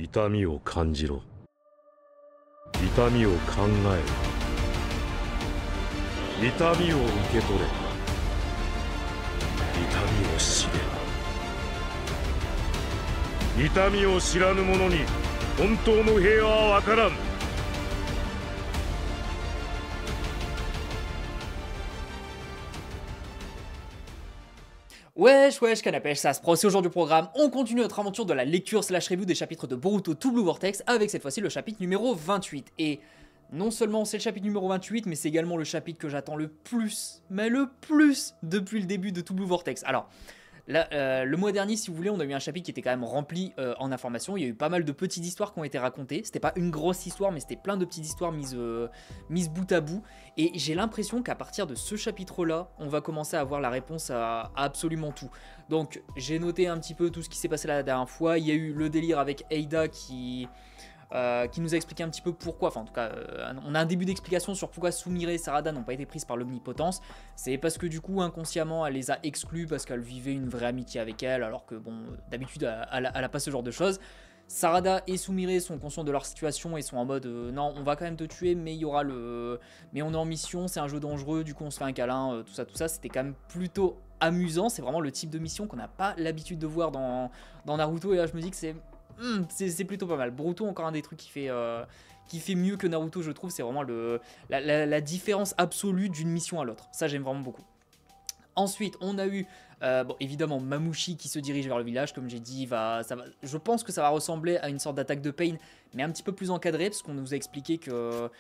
痛みを感じろ。痛みを考えろ。痛みを受け取れ。痛みを知れ。痛みを知らぬ者に本当の平和は分からん。Wesh wesh canapèche, ça se pro, c'est aujourd'hui au programme. On continue notre aventure de la lecture slash review des chapitres de Boruto To Blue Vortex avec cette fois-ci le chapitre numéro 28. Et non seulement c'est le chapitre numéro 28, mais c'est également le chapitre que j'attends le plus, mais le plus depuis le début de To Blue Vortex. Alors, là, le mois dernier, si vous voulez, on a eu un chapitre qui était quand même rempli en informations. Il y a eu pas mal de petites histoires qui ont été racontées. C'était pas une grosse histoire, mais c'était plein de petites histoires mises bout à bout. Et j'ai l'impression qu'à partir de ce chapitre-là, on va commencer à avoir la réponse à absolument tout. Donc, j'ai noté un petit peu tout ce qui s'est passé la dernière fois. Il y a eu le délire avec Eida qui nous a expliqué un petit peu pourquoi, enfin en tout cas on a un début d'explication sur pourquoi Sumire et Sarada n'ont pas été prises par l'omnipotence. C'est parce que du coup inconsciemment elle les a exclus parce qu'elle vivait une vraie amitié avec elle, alors que bon d'habitude elle a pas ce genre de choses. Sarada et Sumire sont conscients de leur situation et sont en mode non on va quand même te tuer mais il y aura mais on est en mission, c'est un jeu dangereux, du coup on se fait un câlin, tout ça, c'était quand même plutôt amusant. C'est vraiment le type de mission qu'on n'a pas l'habitude de voir dans Naruto, et là je me dis que c'est plutôt pas mal. Boruto, encore un des trucs qui fait mieux que Naruto, je trouve, c'est vraiment la différence absolue d'une mission à l'autre. Ça, j'aime vraiment beaucoup. Ensuite, on a eu, bon, évidemment, Mamouchi qui se dirige vers le village. Comme j'ai dit, je pense que ça va ressembler à une sorte d'attaque de Pain, mais un petit peu plus encadré, parce qu'on nous a expliqué que,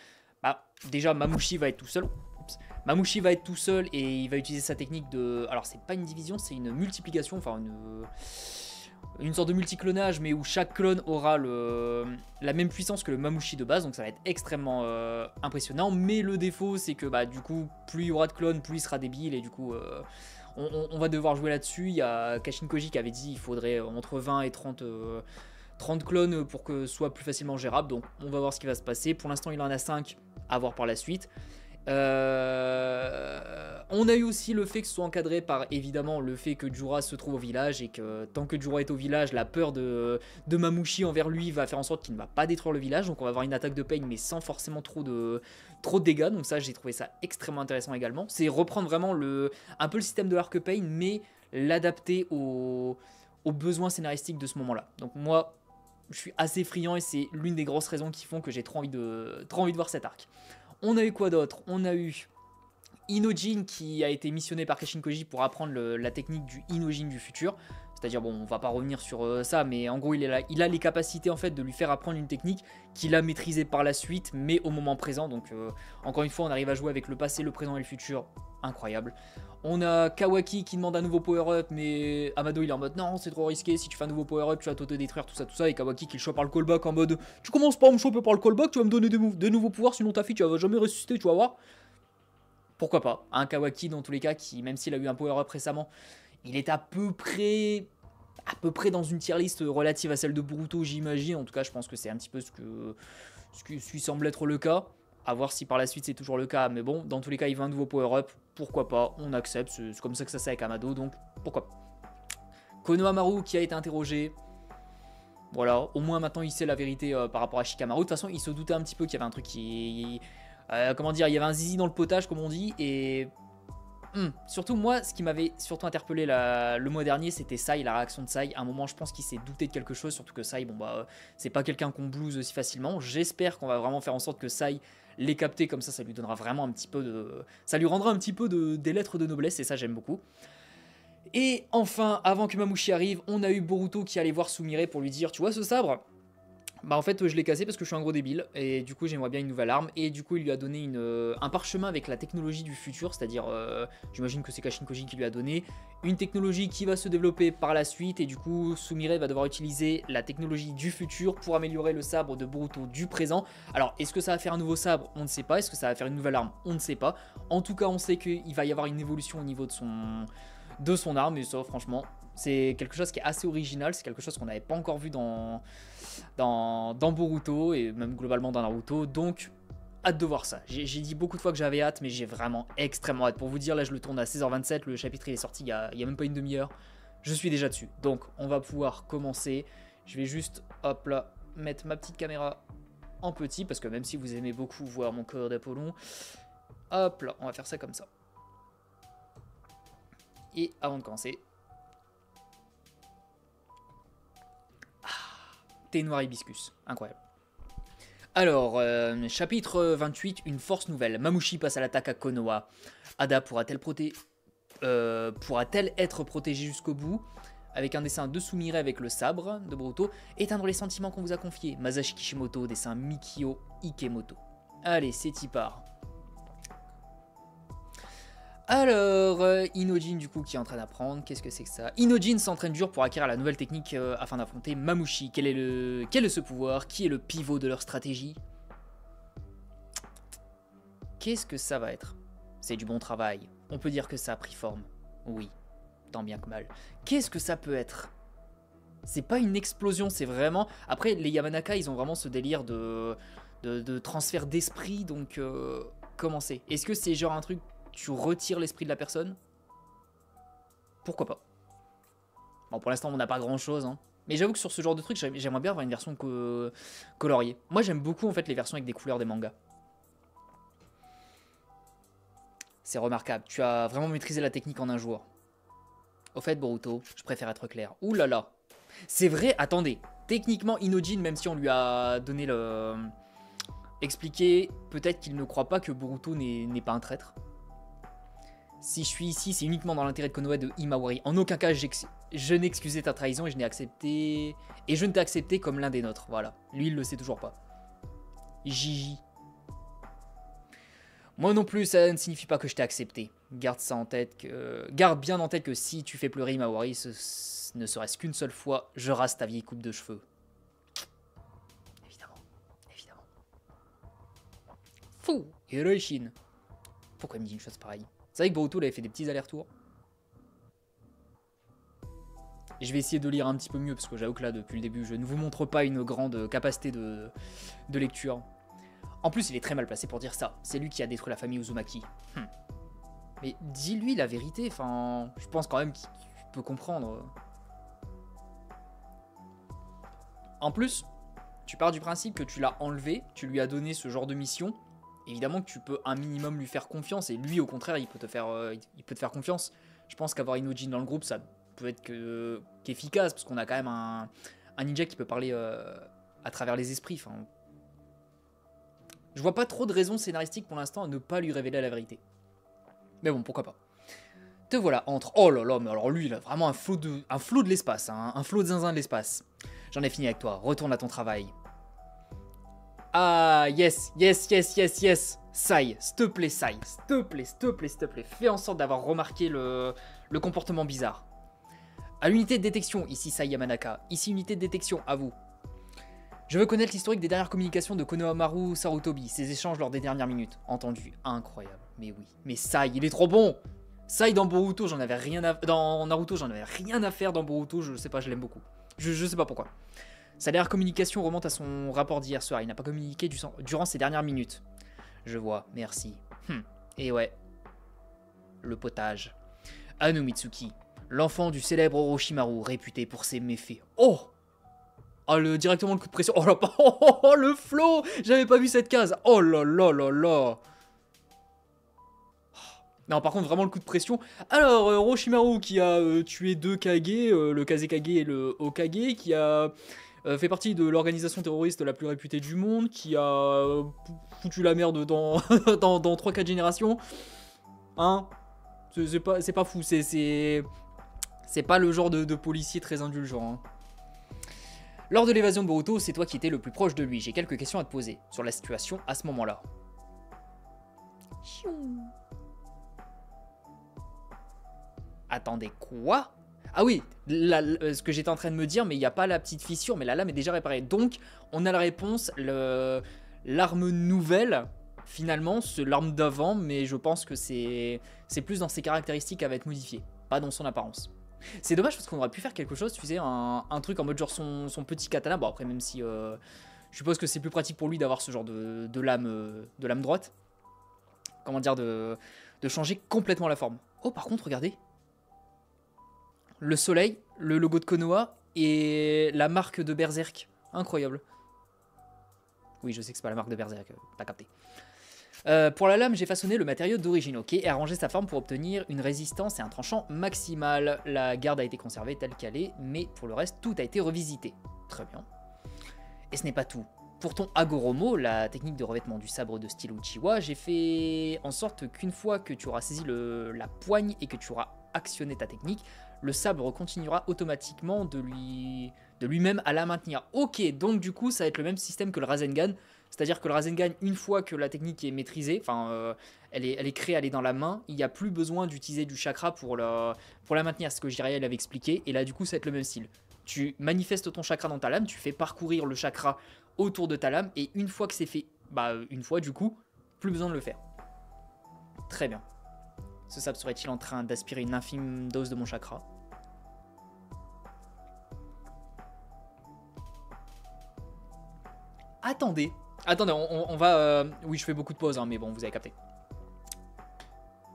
déjà, Mamouchi va être tout seul. Mamouchi va être tout seul et il va utiliser sa technique de... Alors, c'est pas une division, c'est une multiplication, enfin, une sorte de multiclonage, mais où chaque clone aura la même puissance que le Mamouchi de base, donc ça va être extrêmement impressionnant. Mais le défaut, c'est que du coup, plus il y aura de clones, plus il sera débile, et du coup, on va devoir jouer là-dessus. Il y a Kashin Koji qui avait dit qu'il faudrait entre 20 et 30 clones pour que ce soit plus facilement gérable, donc on va voir ce qui va se passer. Pour l'instant, il en a 5, à voir par la suite. On a eu aussi le fait que ce soit encadré par évidemment le fait que Jura se trouve au village, et que tant que Jura est au village, la peur de Mamouchi envers lui va faire en sorte qu'il ne va pas détruire le village. Donc on va avoir une attaque de Pain mais sans forcément trop de dégâts. Donc ça, j'ai trouvé ça extrêmement intéressant également. C'est reprendre vraiment un peu le système de l'arc Pain, mais l'adapter aux besoins scénaristiques de ce moment-là. Donc moi, je suis assez friand et c'est l'une des grosses raisons qui font que j'ai trop envie de voir cet arc. On a eu quoi d'autre? On a eu Inojin qui a été missionné par Kashin Koji pour apprendre la technique du Inojin du futur. C'est-à-dire, bon, on va pas revenir sur ça, mais en gros, il a les capacités en fait de lui faire apprendre une technique qu'il a maîtrisée par la suite, mais au moment présent. Donc, encore une fois, on arrive à jouer avec le passé, le présent et le futur. Incroyable. On a Kawaki qui demande un nouveau power-up, mais Amado il est en mode non, c'est trop risqué, si tu fais un nouveau power-up, tu vas t'auto-détruire, tout ça. Et Kawaki qui le chope par le callback en mode tu commences pas à me choper par le callback, tu vas me donner des nouveaux pouvoirs, sinon ta fille tu vas jamais ressusciter, tu vas voir. Pourquoi pas, un Kawaki dans tous les cas, qui même s'il a eu un power-up récemment, il est à peu près dans une tier list relative à celle de Boruto, j'imagine. En tout cas, je pense que c'est un petit peu ce qui semble être le cas. À voir si par la suite c'est toujours le cas, mais bon, dans tous les cas, il veut un nouveau power-up, pourquoi pas, on accepte, c'est comme ça que ça se fait avec Amado, donc pourquoi pas. Konohamaru qui a été interrogé, voilà, au moins maintenant il sait la vérité par rapport à Shikamaru. De toute façon, il se doutait un petit peu qu'il y avait un truc comment dire, il y avait un zizi dans le potage, comme on dit, et... surtout moi, ce qui m'avait surtout interpellé le mois dernier, c'était Sai, la réaction de Sai. À un moment, je pense qu'il s'est douté de quelque chose, surtout que Sai, bon c'est pas quelqu'un qu'on blouse aussi facilement. J'espère qu'on va vraiment faire en sorte que Sai l'ait capté, comme ça lui donnera vraiment un petit peu ça lui rendra un petit peu des lettres de noblesse, et ça j'aime beaucoup. Et enfin, avant que Mamouchi arrive, on a eu Boruto qui allait voir Sumire pour lui dire, tu vois ce sabre ? En fait je l'ai cassé parce que je suis un gros débile et du coup j'aimerais bien une nouvelle arme, et du coup il lui a donné un parchemin avec la technologie du futur, c'est-à-dire j'imagine que c'est Kashin Koji qui lui a donné une technologie qui va se développer par la suite, et du coup Sumire va devoir utiliser la technologie du futur pour améliorer le sabre de Boruto du présent. Alors est-ce que ça va faire un nouveau sabre? On ne sait pas. Est-ce que ça va faire une nouvelle arme? On ne sait pas. En tout cas on sait qu'il va y avoir une évolution au niveau de son arme, et ça franchement c'est quelque chose qui est assez original, c'est quelque chose qu'on n'avait pas encore vu dans Boruto, et même globalement dans Naruto, donc hâte de voir ça. J'ai dit beaucoup de fois que j'avais hâte, mais j'ai vraiment extrêmement hâte. Pour vous dire, là je le tourne à 16h27, le chapitre il est sorti il y a même pas une demi-heure, je suis déjà dessus, donc on va pouvoir commencer. Je vais juste, hop là, mettre ma petite caméra en petit, parce que même si vous aimez beaucoup voir mon corps d'Apollon, hop là, on va faire ça comme ça. Et avant de commencer, thé noir hibiscus, incroyable. Alors, chapitre 28, une force nouvelle. Mamouchi passe à l'attaque à Konoha. Ada pourra-t-elle être protégée jusqu'au bout? Avec un dessin de Sumire avec le sabre de Boruto. Éteindre les sentiments qu'on vous a confiés. Masashi Kishimoto, dessin Mikio Ikemoto. Allez, c'est y part. Alors, Inojin du coup qui est en train d'apprendre. Qu'est-ce que c'est que ça? Inojin s'entraîne dur pour acquérir la nouvelle technique afin d'affronter Mamouchi. Quel est ce pouvoir? Qui est le pivot de leur stratégie? Qu'est-ce que ça va être? C'est du bon travail. On peut dire que ça a pris forme. Oui, tant bien que mal. Qu'est-ce que ça peut être? C'est pas une explosion, c'est vraiment... Après, les Yamanaka, ils ont vraiment ce délire de transfert d'esprit, donc... comment c'est? Est-ce que c'est genre un truc... Tu retires l'esprit de la personne? Pourquoi pas? Bon, pour l'instant, on n'a pas grand-chose, hein. Mais j'avoue que sur ce genre de truc, j'aimerais bien avoir une version coloriée. Moi, j'aime beaucoup, en fait, les versions avec des couleurs des mangas. C'est remarquable. Tu as vraiment maîtrisé la technique en un jour. Au fait, Boruto, je préfère être clair. Ouh là là. C'est vrai, attendez. Techniquement, Inojin, même si on lui a donné le... expliqué, peut-être qu'il ne croit pas que Boruto n'est pas un traître. Si je suis ici, c'est uniquement dans l'intérêt de Konoha de Himawari. En aucun cas, je n'ai excusé ta trahison et je n'ai accepté... Et je ne t'ai accepté comme l'un des nôtres, voilà. Lui, il le sait toujours pas. Gigi. Moi non plus, ça ne signifie pas que je t'ai accepté. Garde ça en tête garde bien en tête que si tu fais pleurer Himawari, ce ne serait-ce qu'une seule fois, je rase ta vieille coupe de cheveux. Évidemment. Évidemment. Fou. Hiroishin. Pourquoi il me dit une chose pareille? C'est vrai que Boruto il avait fait des petits allers-retours. Je vais essayer de lire un petit peu mieux parce que j'avoue que là depuis le début je ne vous montre pas une grande capacité de lecture. En plus il est très mal placé pour dire ça. C'est lui qui a détruit la famille Uzumaki. Mais dis-lui la vérité, enfin je pense quand même qu'il peut comprendre. En plus, tu pars du principe que tu l'as enlevé, tu lui as donné ce genre de mission. Évidemment que tu peux un minimum lui faire confiance et lui au contraire il peut te faire confiance. Je pense qu'avoir Inojin dans le groupe ça peut être qu'efficace parce qu'on a quand même un ninja qui peut parler à travers les esprits. Enfin, je vois pas trop de raisons scénaristiques pour l'instant à ne pas lui révéler la vérité. Mais bon, pourquoi pas. Te voilà entre... Oh là là, mais alors lui il a vraiment un flot de l'espace, hein, un flot de zinzin de l'espace. J'en ai fini avec toi, retourne à ton travail. Ah, yes. Sai, s'il te plaît, Sai. S'il te plaît. Fais en sorte d'avoir remarqué le comportement bizarre. À l'unité de détection, ici Sai Yamanaka. Ici, unité de détection, à vous. Je veux connaître l'historique des dernières communications de Konohamaru Sarutobi, ses échanges lors des dernières minutes. Entendu, incroyable. Mais oui. Mais Sai, il est trop bon. Sai dans Boruto, j'en avais rien à... Dans Naruto, j'en avais rien à faire. Dans Boruto, je sais pas, je l'aime beaucoup. Je sais pas pourquoi. Sa dernière communication remonte à son rapport d'hier soir. Il n'a pas communiqué durant ces dernières minutes. Je vois, merci. Et ouais. Le potage. Anu Mitsuki, l'enfant du célèbre Orochimaru, réputé pour ses méfaits. Oh! Ah, directement le coup de pression. Oh là, oh, le flow! J'avais pas vu cette case. Oh là là là là. Non, par contre, vraiment le coup de pression. Alors, Orochimaru qui a tué 2 Kage, le Kazekage et le Hokage, qui a... fait partie de l'organisation terroriste la plus réputée du monde, qui a foutu la merde dans 3-4 générations. Hein? C'est pas fou, c'est pas le genre de policier très indulgent. Hein. Lors de l'évasion de Boruto, c'est toi qui étais le plus proche de lui. J'ai quelques questions à te poser sur la situation à ce moment-là. Attendez, quoi? Ah oui, ce que j'étais en train de me dire, mais il n'y a pas la petite fissure, mais la lame est déjà réparée. Donc, on a la réponse, l'arme nouvelle, finalement, c'est l'arme d'avant, mais je pense que c'est plus dans ses caractéristiques à va être modifiée, pas dans son apparence. C'est dommage parce qu'on aurait pu faire quelque chose, tu sais, un truc en mode genre son petit katana. Bon, après, même si je suppose que c'est plus pratique pour lui d'avoir ce genre de lame droite. Comment dire, de changer complètement la forme. Oh, par contre, regardez. Le soleil, le logo de Konoha et la marque de Berserk. Incroyable. Oui, je sais que c'est pas la marque de Berserk, t'as capté. Pour la lame, j'ai façonné le matériau d'origine, ok, et arrangé sa forme pour obtenir une résistance et un tranchant maximal. La garde a été conservée telle qu'elle est, mais pour le reste, tout a été revisité. Très bien. Et ce n'est pas tout. Pour ton Agoromo, la technique de revêtement du sabre de style Uchiwa, j'ai fait en sorte qu'une fois que tu auras saisi la poigne et que tu auras actionné ta technique, le sabre continuera automatiquement de lui-même à la maintenir. Ok, donc du coup, ça va être le même système que le Rasengan. C'est-à-dire que le Rasengan, une fois que la technique est maîtrisée, enfin, elle est créée, elle est dans la main, il n'y a plus besoin d'utiliser du chakra pour la maintenir, ce que Jiraiya avait expliqué. Et là, du coup, ça va être le même style. Tu manifestes ton chakra dans ta lame, tu fais parcourir le chakra autour de ta lame, et une fois que c'est fait, une fois du coup, plus besoin de le faire. Très bien. Ce sabre serait-il en train d'aspirer une infime dose de mon chakra? Attendez, on va... Oui, je fais beaucoup de pauses, hein, mais bon, vous avez capté.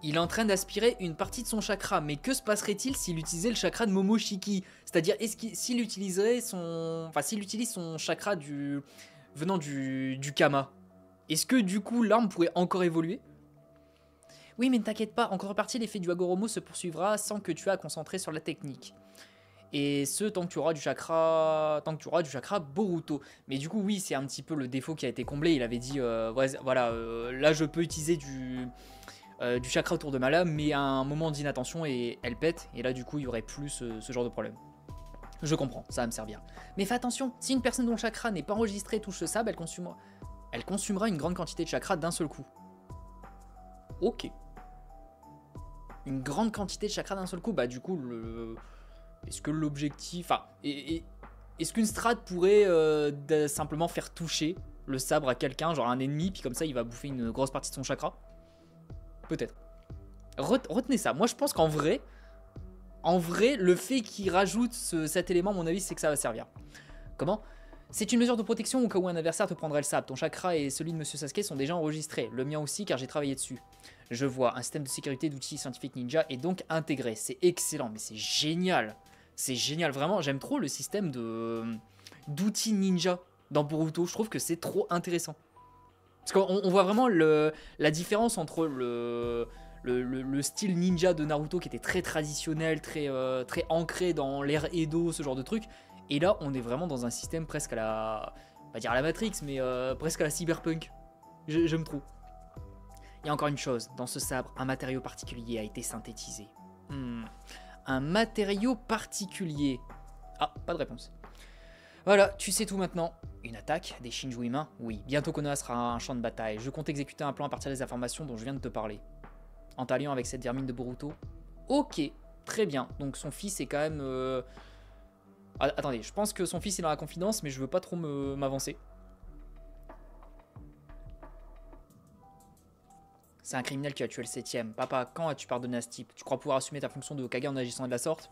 Il est en train d'aspirer une partie de son chakra, mais que se passerait-il s'il utilisait le chakra de Momoshiki? C'est-à-dire, s'il utiliserait son... Enfin, s'il utilise son chakra venant du Kama, est-ce que du coup l'arme pourrait encore évoluer? Oui, mais ne t'inquiète pas, en contrepartie, l'effet du Agoromo se poursuivra sans que tu aies à concentrer sur la technique. Et ce, tant que tu auras du chakra, Boruto. Mais du coup, oui, c'est un petit peu le défaut qui a été comblé. Il avait dit, voilà, là je peux utiliser du chakra autour de ma lame, mais à un moment d'inattention et elle pète. Et là, du coup, il y aurait plus ce genre de problème. Je comprends, ça va me servir. Mais fais attention, si une personne dont le chakra n'est pas enregistré touche ce sabre, elle consumera une grande quantité de chakra d'un seul coup. Ok. Une grande quantité de chakra d'un seul coup, bah du coup, est-ce que l'objectif... Enfin, est-ce qu'une strat pourrait simplement faire toucher le sabre à quelqu'un, genre un ennemi, puis comme ça, il va bouffer une grosse partie de son chakra? Peut-être. Retenez ça. Moi, je pense qu'en vrai, le fait qu'il rajoute cet élément, à mon avis, c'est que ça va servir. Comment? C'est une mesure de protection au cas où un adversaire te prendrait le sabre. Ton chakra et celui de Monsieur Sasuke sont déjà enregistrés. Le mien aussi, car j'ai travaillé dessus. Je vois, un système de sécurité d'outils scientifiques ninja est donc intégré. C'est excellent, mais c'est génial. C'est génial, vraiment. J'aime trop le système d'outils ninja dans Boruto. Je trouve que c'est trop intéressant. Parce qu'on voit vraiment la différence entre le style ninja de Naruto qui était très traditionnel, très ancré dans l'ère Edo, ce genre de truc. Et là, on est vraiment dans un système presque à la... pas dire à la Matrix, mais presque à la cyberpunk. J'aime trop. Il y a encore une chose, dans ce sabre, un matériau particulier a été synthétisé. Un matériau particulier. Ah, pas de réponse. Voilà, tu sais tout maintenant. Une attaque, des Shinju humains? Oui, bientôt Konoha sera un champ de bataille. Je compte exécuter un plan à partir des informations dont je viens de te parler. En t'alliant avec cette vermine de Boruto? Ok, très bien. Donc son fils est quand même... Attendez, je pense que son fils est dans la confidence, mais je veux pas trop m'avancer. C'est un criminel qui a tué le 7ème. Papa, quand as-tu pardonné à ce type? Tu crois pouvoir assumer ta fonction de Hokage en agissant de la sorte?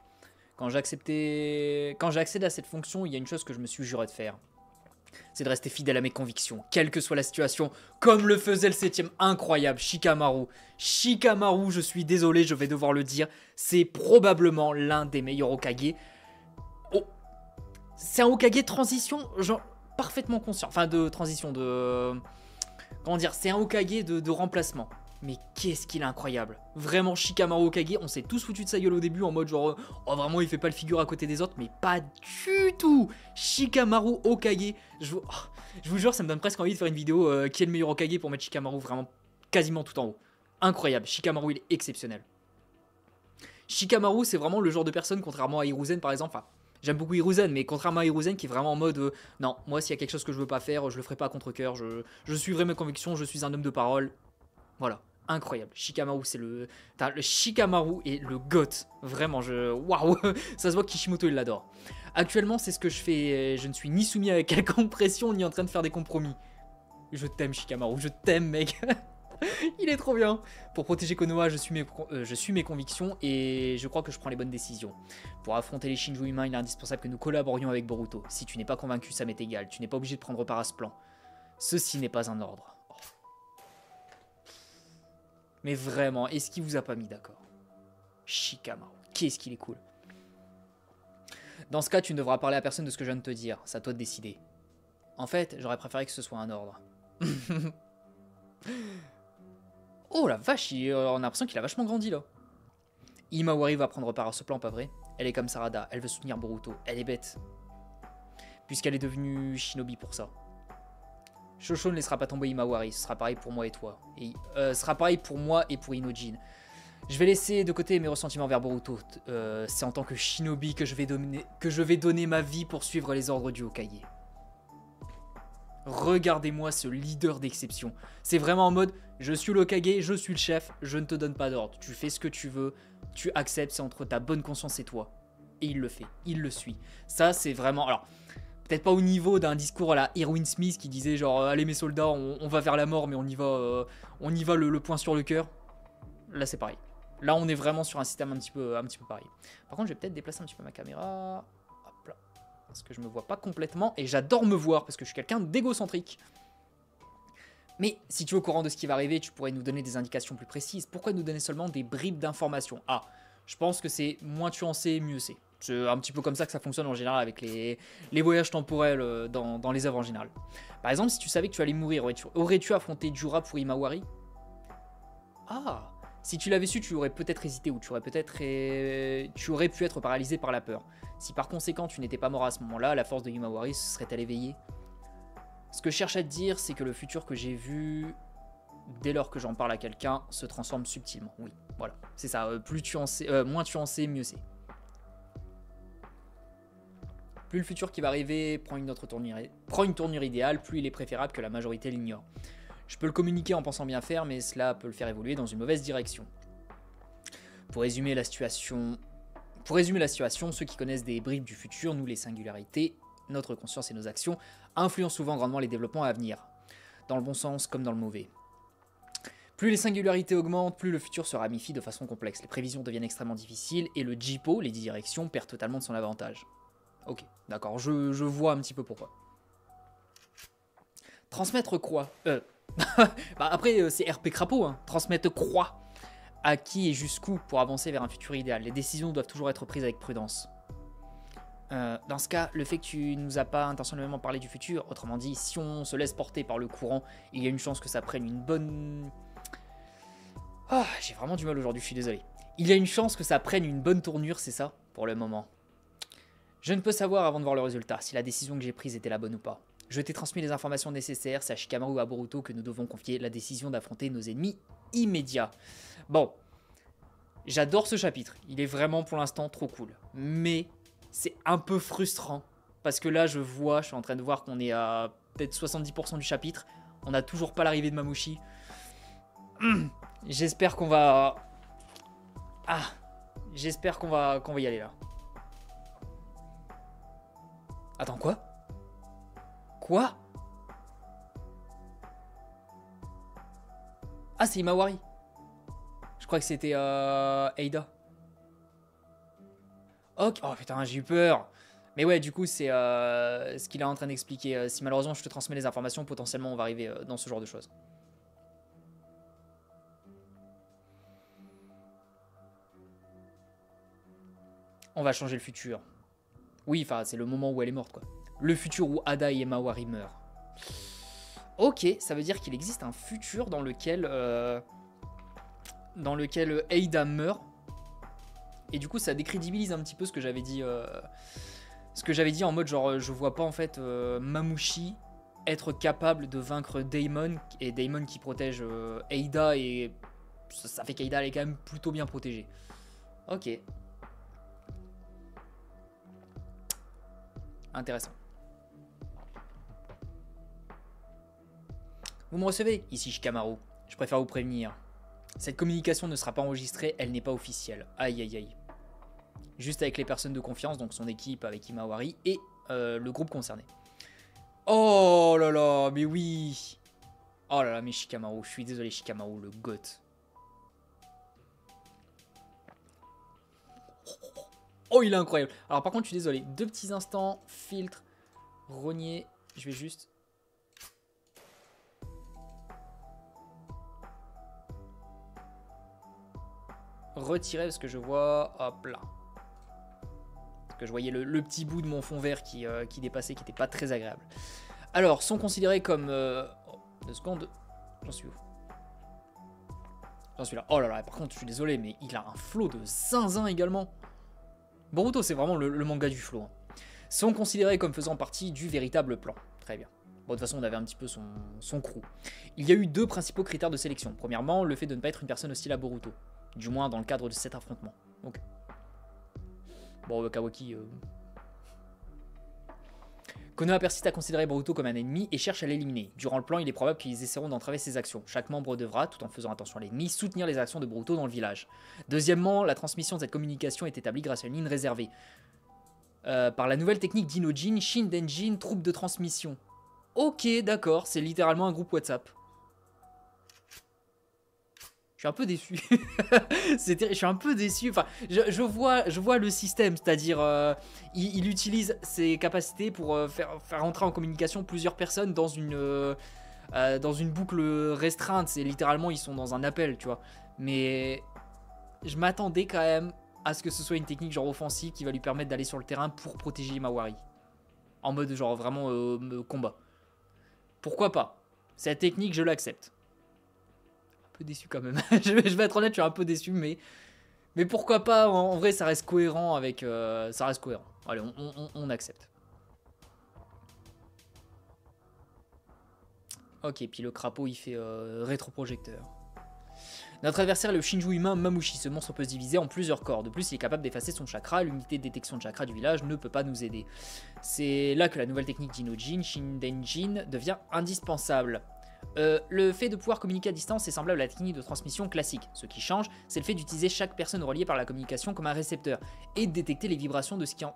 Quand j'ai accédé à cette fonction, il y a une chose que je me suis juré de faire. C'est de rester fidèle à mes convictions, quelle que soit la situation, comme le faisait le 7ème. Incroyable, Shikamaru. Shikamaru, je suis désolé, je vais devoir le dire, c'est probablement l'un des meilleurs Hokage. Oh, c'est un Hokage de transition, genre, parfaitement conscient. Enfin, de transition, de... Comment dire, c'est un Hokage de remplacement. Mais qu'est-ce qu'il est incroyable. Vraiment, Shikamaru Hokage, on s'est tous foutus de sa gueule au début en mode genre, oh vraiment il fait pas le figure à côté des autres, mais pas du tout. Shikamaru Hokage, je vous jure, ça me donne presque envie de faire une vidéo qui est le meilleur Hokage pour mettre Shikamaru vraiment quasiment tout en haut. Incroyable, Shikamaru il est exceptionnel. Shikamaru c'est vraiment le genre de personne, contrairement à Hiruzen par exemple, enfin, j'aime beaucoup Hiruzen, mais contrairement à Hiruzen qui est vraiment en mode non, moi s'il y a quelque chose que je veux pas faire, je le ferai pas à contre-cœur, je suivrai mes convictions, je suis un homme de parole. Voilà, incroyable. Shikamaru, c'est le Shikamaru est le GOAT. Vraiment, waouh, ça se voit que Kishimoto il l'adore. Actuellement, c'est ce que je fais. Je ne suis ni soumis à quelconque pression ni en train de faire des compromis. Je t'aime, Shikamaru, je t'aime, mec. Il est trop bien. Pour protéger Konoha, je suis mes convictions et je crois que je prends les bonnes décisions. Pour affronter les Shinju humains, il est indispensable que nous collaborions avec Boruto. Si tu n'es pas convaincu, ça m'est égal. Tu n'es pas obligé de prendre part à ce plan. Ceci n'est pas un ordre. Mais vraiment, est-ce qu'il vous a pas mis d'accord? Shikamaru, qu'est-ce qu'il est cool. Dans ce cas, tu ne devras parler à personne de ce que je viens de te dire. C'est à toi de décider. En fait, j'aurais préféré que ce soit un ordre. Oh la vache, on a l'impression qu'il a vachement grandi là. Himawari va prendre part à ce plan, pas vrai? Elle est comme Sarada, elle veut soutenir Boruto, elle est bête. Puisqu'elle est devenue shinobi pour ça. Shosho ne laissera pas tomber Himawari, ce sera pareil pour moi et toi. Et, ce sera pareil pour moi et pour Inojin. Je vais laisser de côté mes ressentiments vers Boruto. C'est en tant que shinobi que je vais donner ma vie pour suivre les ordres du Hokage. Regardez-moi ce leader d'exception. C'est vraiment en mode, je suis l'Hokage, je suis le chef, je ne te donne pas d'ordre. Tu fais ce que tu veux, tu acceptes, c'est entre ta bonne conscience et toi. Et il le fait, il le suit. Ça, c'est vraiment... Alors, peut-être pas au niveau d'un discours à la Erwin Smith qui disait genre, allez mes soldats, on va vers la mort, mais on y va le poing sur le cœur. Là, c'est pareil. Là, on est vraiment sur un système un petit peu pareil. Par contre, je vais peut-être déplacer un petit peu ma caméra. Hop là. Parce que je me vois pas complètement. Et j'adore me voir parce que je suis quelqu'un d'égocentrique. Mais si tu es au courant de ce qui va arriver, tu pourrais nous donner des indications plus précises. Pourquoi nous donner seulement des bribes d'informations? Ah, je pense que c'est moins tu en sais, mieux c'est. C'est un petit peu comme ça que ça fonctionne en général avec les voyages temporels dans les œuvres en général. Par exemple, si tu savais que tu allais mourir, aurais-tu affronté Jura pour Himawari? Ah, si tu l'avais su, tu aurais peut-être hésité ou tu aurais pu être paralysé par la peur. Si par conséquent tu n'étais pas mort à ce moment-là, la force de Himawari se serait-elle éveillée? Ce que je cherche à te dire, c'est que le futur que j'ai vu, dès lors que j'en parle à quelqu'un, se transforme subtilement. Oui, voilà, c'est ça. Moins tu en sais, mieux c'est. Plus le futur qui va arriver prend une tournure idéale, plus il est préférable que la majorité l'ignore. Je peux le communiquer en pensant bien faire, mais cela peut le faire évoluer dans une mauvaise direction. Pour résumer la situation, ceux qui connaissent des bribes du futur, nous les singularités, notre conscience et nos actions, influencent souvent grandement les développements à venir, dans le bon sens comme dans le mauvais. Plus les singularités augmentent, plus le futur se ramifie de façon complexe. Les prévisions deviennent extrêmement difficiles et le JIPO, les directions, perd totalement de son avantage. Ok, d'accord, je vois un petit peu pourquoi. Transmettre quoi bah après, c'est RP Crapaud, hein. Transmettre quoi? À qui et jusqu'où pour avancer vers un futur idéal? Les décisions doivent toujours être prises avec prudence. Dans ce cas, le fait que tu nous as pas intentionnellement parlé du futur, autrement dit, si on se laisse porter par le courant, il y a une chance que ça prenne une bonne... Ah, j'ai vraiment du mal aujourd'hui, je suis désolé. Il y a une chance que ça prenne une bonne tournure, c'est ça, pour le moment. Je ne peux savoir avant de voir le résultat, si la décision que j'ai prise était la bonne ou pas. Je t'ai transmis les informations nécessaires, c'est à Shikamaru et à Boruto que nous devons confier la décision d'affronter nos ennemis immédiats. Bon, j'adore ce chapitre, il est vraiment pour l'instant trop cool. Mais c'est un peu frustrant, parce que là je suis en train de voir qu'on est à peut-être 70% du chapitre, on n'a toujours pas l'arrivée de Mamushi. J'espère qu'on va... Ah, j'espère qu'on va y aller là. Attends, quoi? Quoi? Ah, c'est Himawari. Je crois que c'était Eida. Ok. Oh putain, j'ai eu peur. Mais ouais, du coup, c'est ce qu'il est en train d'expliquer. Si malheureusement je te transmets les informations, potentiellement on va arriver dans ce genre de choses. On va changer le futur. Oui, enfin, c'est le moment où elle est morte, quoi. Le futur où Ada et Himawari meurent. Ok, ça veut dire qu'il existe un futur dans lequel Eida meurt. Et du coup, ça décrédibilise un petit peu ce que j'avais dit. En mode genre, je vois pas en fait Mamushi être capable de vaincre Daemon, et Daemon qui protège Eida, et ça fait qu'Eida elle est quand même plutôt bien protégée. Ok. Intéressant. Vous me recevez? Ici Shikamaru. Je préfère vous prévenir. Cette communication ne sera pas enregistrée, elle n'est pas officielle. Aïe aïe aïe. Juste avec les personnes de confiance, donc son équipe avec Himawari et le groupe concerné. Oh là là, mais oui. Oh là là, mais Shikamaru, je suis désolé Shikamaru, le GOAT. Oh, il est incroyable. Alors par contre, je suis désolé. 2 petits instants. Filtre. Rogner. Je vais juste... retirer parce que je vois... Hop là. Parce que je voyais le petit bout de mon fond vert qui dépassait, qui n'était pas très agréable. Alors, sont considérés comme... Oh, 2 secondes. J'en suis où? J'en suis là. Oh là là, par contre, je suis désolé, mais il a un flow de zinzin également. Boruto, c'est vraiment le manga du flow. Hein. Sont considérés comme faisant partie du véritable plan. Très bien. Bon, de toute façon, on avait un petit peu son crew. Il y a eu 2 principaux critères de sélection. Premièrement, le fait de ne pas être une personne hostile à Boruto. Du moins, dans le cadre de cet affrontement. Ok. Bon, Kawaki... Konoha persiste à considérer Boruto comme un ennemi et cherche à l'éliminer. Durant le plan, il est probable qu'ils essaieront d'entraver ses actions. Chaque membre devra, tout en faisant attention à l'ennemi, soutenir les actions de Boruto dans le village. Deuxièmement, la transmission de cette communication est établie grâce à une ligne réservée. Par la nouvelle technique d'Inojin, Shindenjin, troupe de transmission. Ok, d'accord, c'est littéralement un groupe WhatsApp. Je suis un peu déçu. Je suis un peu déçu. Enfin, je vois le système, c'est-à-dire il utilise ses capacités pour faire entrer en communication plusieurs personnes dans une boucle restreinte. C'est littéralement ils sont dans un appel, tu vois. Mais je m'attendais quand même à ce que ce soit une technique genre offensive qui va lui permettre d'aller sur le terrain pour protéger Imawari. En mode genre vraiment combat. Pourquoi pas? Cette technique, je l'accepte. Un peu déçu quand même. je vais être honnête, je suis un peu déçu, mais pourquoi pas? En vrai, ça reste cohérent avec. Ça reste cohérent. Allez, on accepte. Ok, puis le crapaud il fait rétroprojecteur. Notre adversaire est le Shinju humain Mamushi. Ce monstre peut se diviser en plusieurs corps. De plus, il est capable d'effacer son chakra. L'unité de détection de chakra du village ne peut pas nous aider. C'est là que la nouvelle technique d'Inojin, Shindenjin, devient indispensable. Le fait de pouvoir communiquer à distance est semblable à la technique de transmission classique. Ce qui change, c'est le fait d'utiliser chaque personne reliée par la communication comme un récepteur et de détecter les vibrations de ce qui en...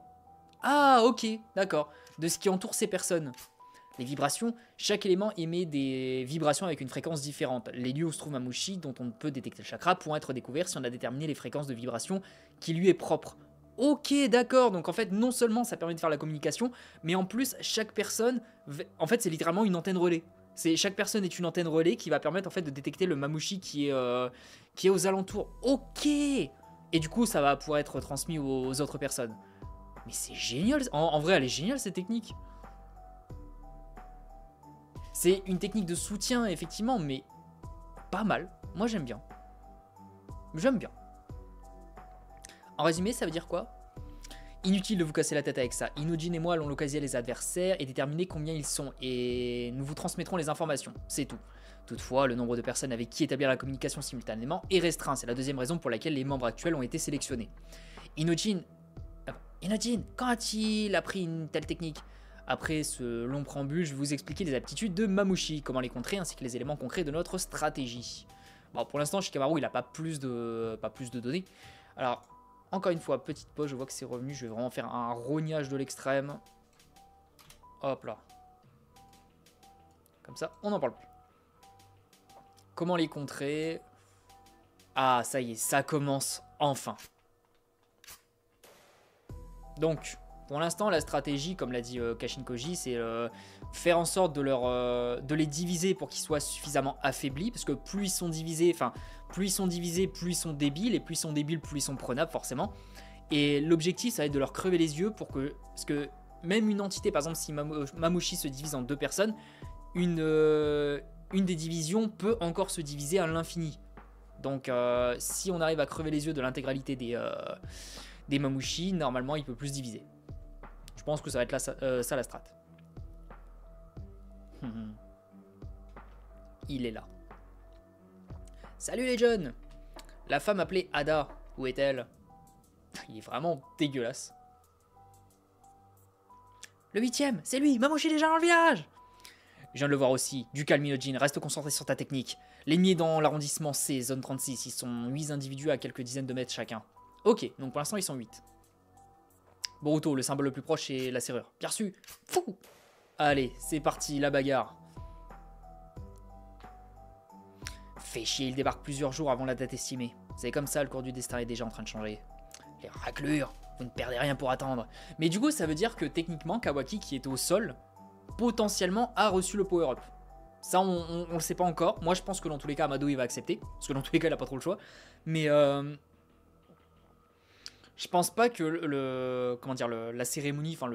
Ah, ok, d'accord. De ce qui entoure ces personnes. Les vibrations, chaque élément émet des vibrations avec une fréquence différente. Les lieux où se trouve Mamushi, dont on peut détecter le chakra, pourront être découverts si on a déterminé les fréquences de vibration qui lui est propre. Ok, d'accord, donc en fait, non seulement ça permet de faire la communication, mais en plus, chaque personne, en fait, c'est littéralement une antenne relais. Chaque personne est une antenne relais qui va permettre en fait de détecter le Mamushi qui est aux alentours. Ok. Et du coup, ça va pouvoir être transmis aux autres personnes. Mais c'est génial, en vrai, elle est géniale cette technique. C'est une technique de soutien, effectivement, mais pas mal. Moi, j'aime bien. J'aime bien. En résumé, ça veut dire quoi? Inutile de vous casser la tête avec ça. Inojin et moi allons localiser les adversaires et déterminer combien ils sont. Et nous vous transmettrons les informations. C'est tout. Toutefois, le nombre de personnes avec qui établir la communication simultanément est restreint. C'est la deuxième raison pour laquelle les membres actuels ont été sélectionnés. Inojin, quand a-t-il appris une telle technique? Après ce long préambule, je vais vous expliquer les aptitudes de Mamushi, comment les contrer, ainsi que les éléments concrets de notre stratégie. Bon, pour l'instant, Shikamaru, il n'a pas plus de données. Alors, encore une fois, petite pause, je vois que c'est revenu, je vais vraiment faire un rognage de l'extrême. Hop là. Comme ça, on n'en parle plus. Comment les contrer? Ah, ça y est, ça commence enfin. Donc... Pour l'instant, la stratégie, comme l'a dit Kashin Koji, c'est faire en sorte de les diviser pour qu'ils soient suffisamment affaiblis, parce que plus ils sont divisés, plus ils sont débiles, et plus ils sont débiles, plus ils sont prenables, forcément. Et l'objectif, ça va être de leur crever les yeux pour que... Parce que même une entité, par exemple, si Mamushi se divise en 2 personnes, une des divisions peut encore se diviser à l'infini. Donc, si on arrive à crever les yeux de l'intégralité des Mamushi, normalement, il peut plus se diviser. Je pense que ça va être ça la strat. Il est là. Salut les jeunes. La femme appelée Ada, où est-elle? Il est vraiment dégueulasse. Le 8ème, c'est lui, Mamushi est déjà dans le village. Je viens de le voir aussi. Du calme, Inojin, reste concentré sur ta technique. L'ennemi est dans l'arrondissement C, zone 36. Ils sont 8 individus à quelques dizaines de mètres chacun. Ok, donc pour l'instant ils sont 8. Boruto, le symbole le plus proche, c'est la serrure. Bien reçu. Fou. Allez, c'est parti, la bagarre. Fait chier, il débarque plusieurs jours avant la date estimée. C'est comme ça, le cours du destin est déjà en train de changer. Les raclures, vous ne perdez rien pour attendre. Mais du coup, ça veut dire que techniquement, Kawaki, qui était au sol, potentiellement a reçu le power-up. Ça, on le sait pas encore. Moi, je pense que dans tous les cas, Amado, il va accepter. Parce que dans tous les cas, il a pas trop le choix. Mais... je pense pas que la cérémonie, enfin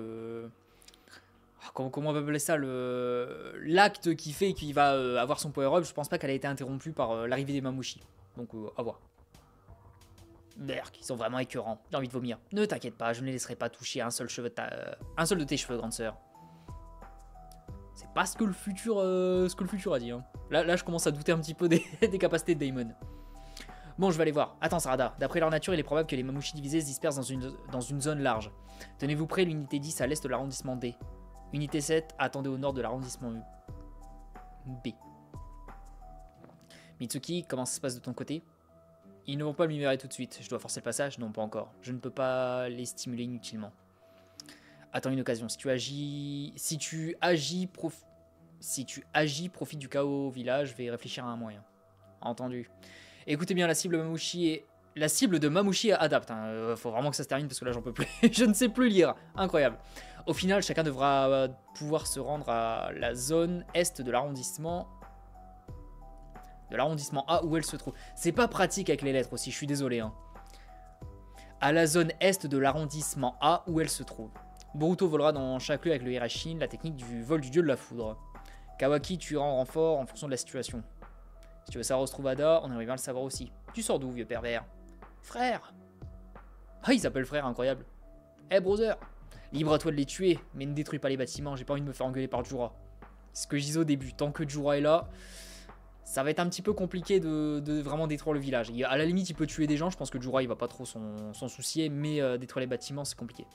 Comment on va appeler ça, l'acte qui fait qu'il va avoir son power-up. Je pense pas qu'elle a été interrompue par l'arrivée des Mamouchi. Donc à voir. Berk, ils sont vraiment écœurants. J'ai envie de vomir. Ne t'inquiète pas, je ne les laisserai pas toucher un seul de tes cheveux, grande sœur. C'est pas ce que le futur a dit. Hein. Là, je commence à douter un petit peu des capacités de Daemon. Bon, je vais aller voir. Attends, Sarada. D'après leur nature, il est probable que les Mamouchi divisés se dispersent dans une zone large. Tenez-vous prêts, l'unité 10 à l'est de l'arrondissement D. Unité 7, attendez au nord de l'arrondissement B. Mitsuki, comment ça se passe de ton côté? Ils ne vont pas me libérer tout de suite. Je dois forcer le passage? Non, pas encore. Je ne peux pas les stimuler inutilement. Attends une occasion. Si tu agis, profite du chaos au village. Je vais réfléchir à un moyen. Entendu. Écoutez bien, la cible de Mamouchi adapte. Hein. Faut vraiment que ça se termine parce que là, j'en peux plus. Je ne sais plus lire. Incroyable. Au final, chacun devra pouvoir se rendre à la zone est de l'arrondissement A où elle se trouve. C'est pas pratique avec les lettres aussi, je suis désolé. Hein. À la zone est de l'arrondissement A où elle se trouve. Boruto volera dans chaque lieu avec le Hirashin, la technique du vol du dieu de la foudre. Kawaki tuera en renfort en fonction de la situation. Si tu veux savoir où se trouve Ada, on aimerait bien le savoir aussi. Tu sors d'où, vieux pervers? Frère. Ah, il s'appelle frère, incroyable. Eh, brother. Libre à toi de les tuer, mais ne détruis pas les bâtiments, j'ai pas envie de me faire engueuler par Jura. C'est ce que je disais au début, tant que Jura est là, ça va être un petit peu compliqué de vraiment détruire le village. À la limite, il peut tuer des gens, je pense que Jura il va pas trop s'en soucier, mais détruire les bâtiments, c'est compliqué.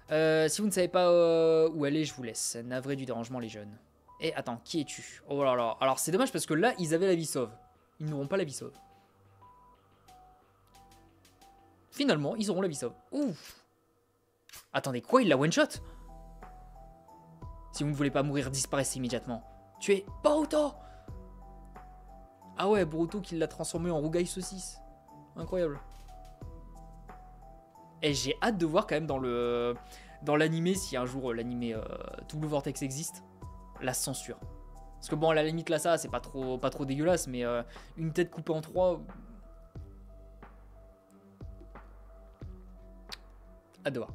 Si vous ne savez pas où aller, je vous laisse. Navré du dérangement, les jeunes. Et attends, qui es-tu? Oh là là, alors c'est dommage parce que là, ils avaient la vie sauve. Ils n'auront pas la vie sauve. Finalement, ils auront la vie sauve. Ouf. Attendez, quoi? Il la one-shot? Si vous ne voulez pas mourir, disparaissez immédiatement. Tu es Boruto! Ah ouais, Boruto qui l'a transformé en rougaille saucisse. Incroyable. Et j'ai hâte de voir quand même dans l'animé, si un jour l'animé Double Vortex existe, la censure. Parce que bon, à la limite là, ça, c'est pas trop dégueulasse, mais une tête coupée en 3... Hâte de voir.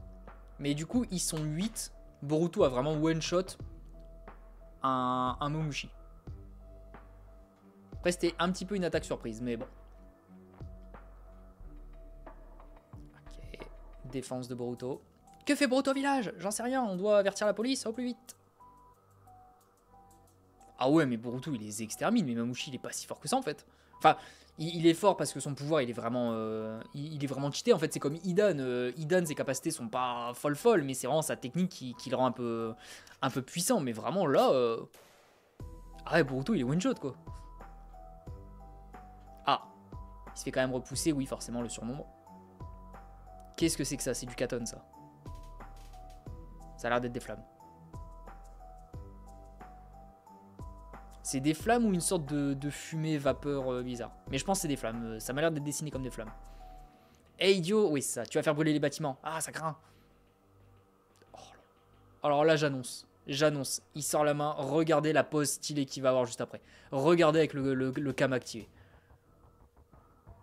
Mais du coup, ils sont 8. Boruto a vraiment one-shot un Mamouchi. Après, c'était un petit peu une attaque surprise, mais bon. Ok. Défense de Boruto. Que fait Boruto au village? J'en sais rien, on doit avertir la police au plus vite. Ah ouais, mais Boruto, il les extermine, mais Mamouchi, il est pas si fort que ça, en fait. Enfin... Il est fort parce que son pouvoir, il est vraiment cheaté. En fait, c'est comme Hidan. Hidan, ses capacités sont pas folles, mais c'est vraiment sa technique qui le rend un peu puissant. Mais vraiment, là... Ah ouais, Boruto, il est one-shot, quoi. Ah. Il se fait quand même repousser, oui, forcément, le surnombre. Qu'est-ce que c'est que ça? C'est du Katon, ça. Ça a l'air d'être des flammes. C'est des flammes ou une sorte de fumée vapeur bizarre. Mais je pense que c'est des flammes. Ça m'a l'air d'être dessiné comme des flammes. Hey idiot, oui c'est ça. Tu vas faire brûler les bâtiments. Ah ça craint. Oh, alors là j'annonce. Il sort la main. Regardez la pose stylée qu'il va avoir juste après. Regardez avec le cam activé.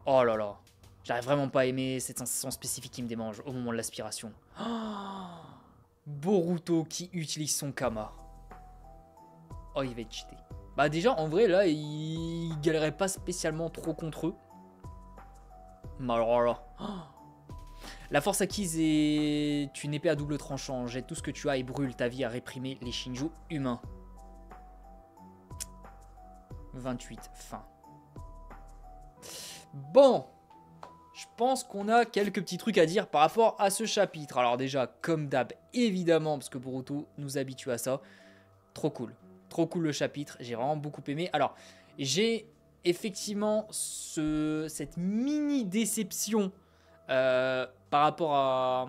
Oh là là. J'arrive vraiment pas à aimer cette sensation spécifique qui me démange au moment de l'aspiration. Oh, Boruto qui utilise son kama. Oh il va être cheaté. Bah déjà en vrai là il galérait pas spécialement trop contre eux. Mais alors là. La force acquise est une épée à double tranchant. Jette tout ce que tu as et brûle ta vie à réprimer les Shinju humains. 28 fin. Bon. Je pense qu'on a quelques petits trucs à dire par rapport à ce chapitre. Alors déjà comme d'hab évidemment parce que Boruto nous habitue à ça. Trop cool. Trop cool le chapitre, j'ai vraiment beaucoup aimé. Alors, j'ai effectivement cette mini déception par rapport à...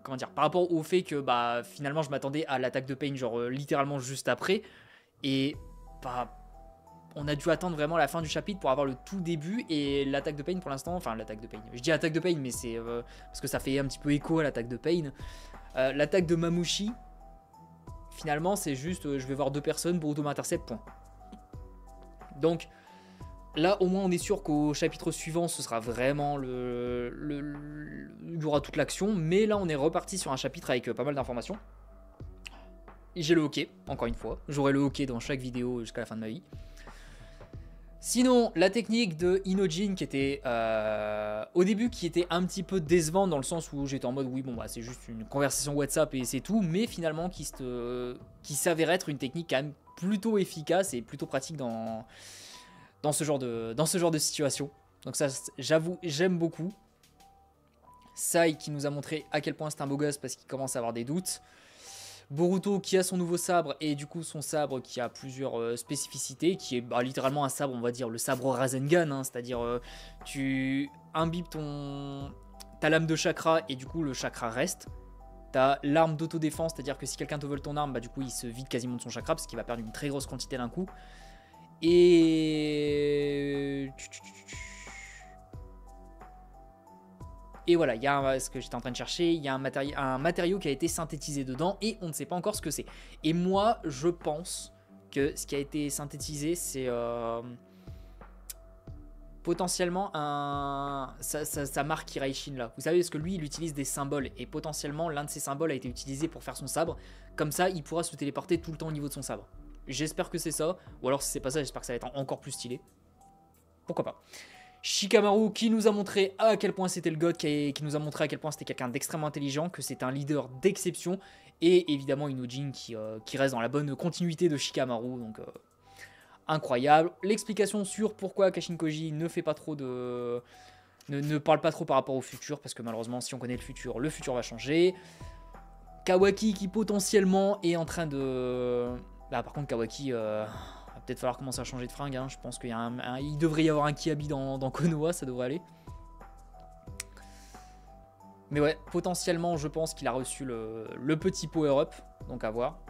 Comment dire? Par rapport au fait que bah, finalement je m'attendais à l'attaque de Pain genre littéralement juste après. Et bah, on a dû attendre vraiment la fin du chapitre pour avoir le tout début. Et l'attaque de Pain pour l'instant... Enfin l'attaque de Pain. Je dis attaque de Pain mais c'est... parce que ça fait un petit peu écho à l'attaque de Pain. L'attaque de Mamouchi... Finalement, c'est juste, je vais voir deux personnes, Boruto m'intercepte, point. Donc, Là, au moins, on est sûr qu'au chapitre suivant, ce sera vraiment il y aura toute l'action. Mais là, on est reparti sur un chapitre avec pas mal d'informations. J'ai le hockey, encore une fois. J'aurai le hockey dans chaque vidéo jusqu'à la fin de ma vie. Sinon, la technique de Inojin qui était au début qui était un petit peu décevante dans le sens où j'étais en mode oui bon bah c'est juste une conversation WhatsApp et c'est tout, mais finalement qui s'avère être une technique quand même plutôt efficace et plutôt pratique dans ce genre de situation. Donc ça j'avoue j'aime beaucoup. Sai qui nous a montré à quel point c'est un beau gosse parce qu'il commence à avoir des doutes. Boruto qui a son nouveau sabre et du coup son sabre qui a plusieurs spécificités, qui est littéralement un sabre, on va dire le sabre Rasengan, hein, c'est-à-dire tu imbibes ta lame de chakra et du coup le chakra reste. T'as l'arme d'autodéfense, c'est-à-dire que si quelqu'un te vole ton arme, du coup il se vide quasiment de son chakra parce qu'il va perdre une très grosse quantité d'un coup. Et voilà, il y a ce que j'étais en train de chercher, il y a un matériau qui a été synthétisé dedans et on ne sait pas encore ce que c'est. Et moi, je pense que ce qui a été synthétisé, c'est potentiellement sa marque Hiraishin là. Vous savez, parce que lui, il utilise des symboles et potentiellement, l'un de ces symboles a été utilisé pour faire son sabre. Comme ça, il pourra se téléporter tout le temps au niveau de son sabre. J'espère que c'est ça, ou alors si c'est pas ça, j'espère que ça va être encore plus stylé. Pourquoi pas. Shikamaru qui nous a montré à quel point c'était le god, qui nous a montré à quel point c'était quelqu'un d'extrêmement intelligent, que c'est un leader d'exception, et évidemment Inojin qui reste dans la bonne continuité de Shikamaru, donc incroyable. L'explication sur pourquoi Kashin Koji ne fait pas trop de... ne parle pas trop par rapport au futur, parce que malheureusement si on connaît le futur va changer. Kawaki qui potentiellement est en train de... Là par contre Kawaki... va peut-être falloir commencer à changer de fringue, hein. Je pense qu'il il devrait y avoir un Kiabi dans Konoha, ça devrait aller. Mais ouais, potentiellement, je pense qu'il a reçu le petit power-up, donc à voir.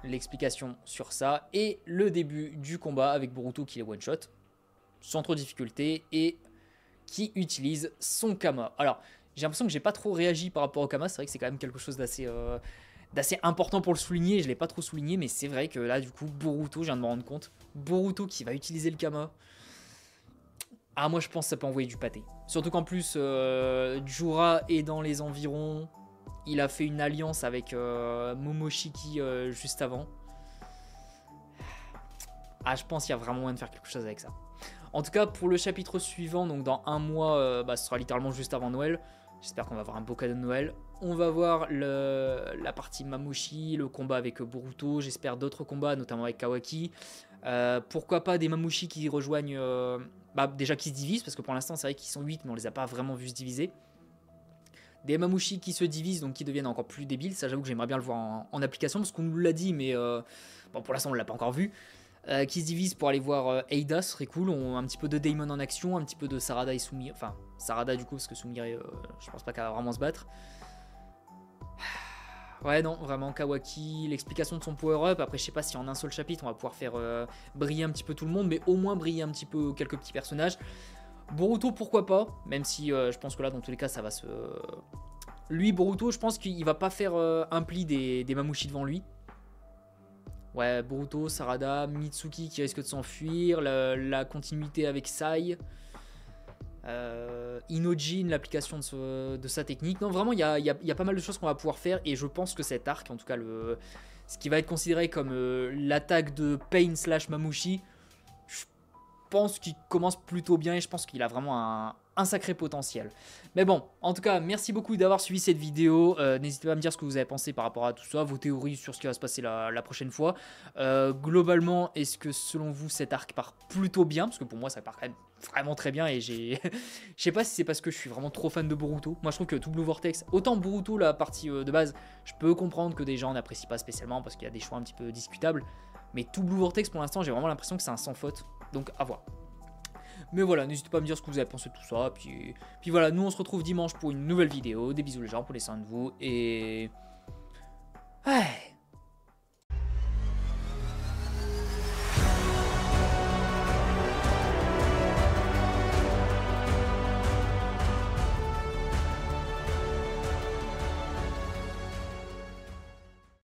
L'explication sur ça, et le début du combat avec Boruto qui est one-shot, sans trop de difficulté, et qui utilise son Kama. Alors, j'ai l'impression que j'ai pas trop réagi par rapport au Kama, c'est vrai que c'est quand même quelque chose d'assez important pour le souligner, je ne l'ai pas trop souligné, mais c'est vrai que là, du coup, Boruto, je viens de me rendre compte, Boruto qui va utiliser le Kama, ah, moi je pense que ça peut envoyer du pâté. Surtout qu'en plus, Jura est dans les environs, il a fait une alliance avec Momoshiki juste avant. Ah, je pense qu'il y a vraiment moyen de faire quelque chose avec ça. En tout cas, pour le chapitre suivant, donc dans un mois, ce sera littéralement juste avant Noël. J'espère qu'on va avoir un beau cadeau de Noël. On va voir la partie Mamushi, le combat avec Boruto. J'espère d'autres combats, notamment avec Kawaki. Pourquoi pas des Mamushi qui rejoignent... déjà qui se divisent, parce que pour l'instant c'est vrai qu'ils sont 8, mais on les a pas vraiment vus se diviser. Des Mamushi qui se divisent, donc qui deviennent encore plus débiles. Ça j'avoue que j'aimerais bien le voir en application, parce qu'on nous l'a dit, mais bon, pour l'instant on l'a pas encore vu. Qui se divisent pour aller voir Eida, ce serait cool. Un petit peu de Daimon en action, un petit peu de Sarada et Sumire. Enfin, Sarada du coup, parce que Sumire, je pense pas qu'elle va vraiment se battre. Ouais, non, vraiment, Kawaki, l'explication de son power-up. Après, je sais pas si en un seul chapitre, on va pouvoir faire briller un petit peu tout le monde, mais au moins briller un petit peu quelques petits personnages. Boruto, pourquoi pas, même si je pense que là, dans tous les cas, ça va se... Lui, Boruto, je pense qu'il va pas faire un pli des Mamushi devant lui. Ouais, Boruto, Sarada, Mitsuki qui risque de s'enfuir, la continuité avec Sai, Inojin, l'application de sa technique. Non, vraiment, il y a pas mal de choses qu'on va pouvoir faire et je pense que cet arc, en tout cas, ce qui va être considéré comme l'attaque de Pain / Mamushi, je pense qu'il commence plutôt bien et je pense qu'il a vraiment un sacré potentiel. Mais bon, en tout cas, merci beaucoup d'avoir suivi cette vidéo. N'hésitez pas à me dire ce que vous avez pensé par rapport à tout ça, vos théories sur ce qui va se passer la prochaine fois. Globalement, est-ce que selon vous, cet arc part plutôt bien? Parce que pour moi, ça part quand même vraiment très bien et je sais pas si c'est parce que je suis vraiment trop fan de Boruto. Moi, je trouve que tout Blue Vortex, autant Boruto, la partie de base, je peux comprendre que des gens n'apprécient pas spécialement parce qu'il y a des choix un petit peu discutables. Mais tout Blue Vortex, pour l'instant, j'ai vraiment l'impression que c'est un sans faute. Donc, à voir. Mais voilà, n'hésitez pas à me dire ce que vous avez pensé de tout ça. Puis voilà, nous on se retrouve dimanche pour une nouvelle vidéo. Des bisous les gens, prenez soin de vous. Et...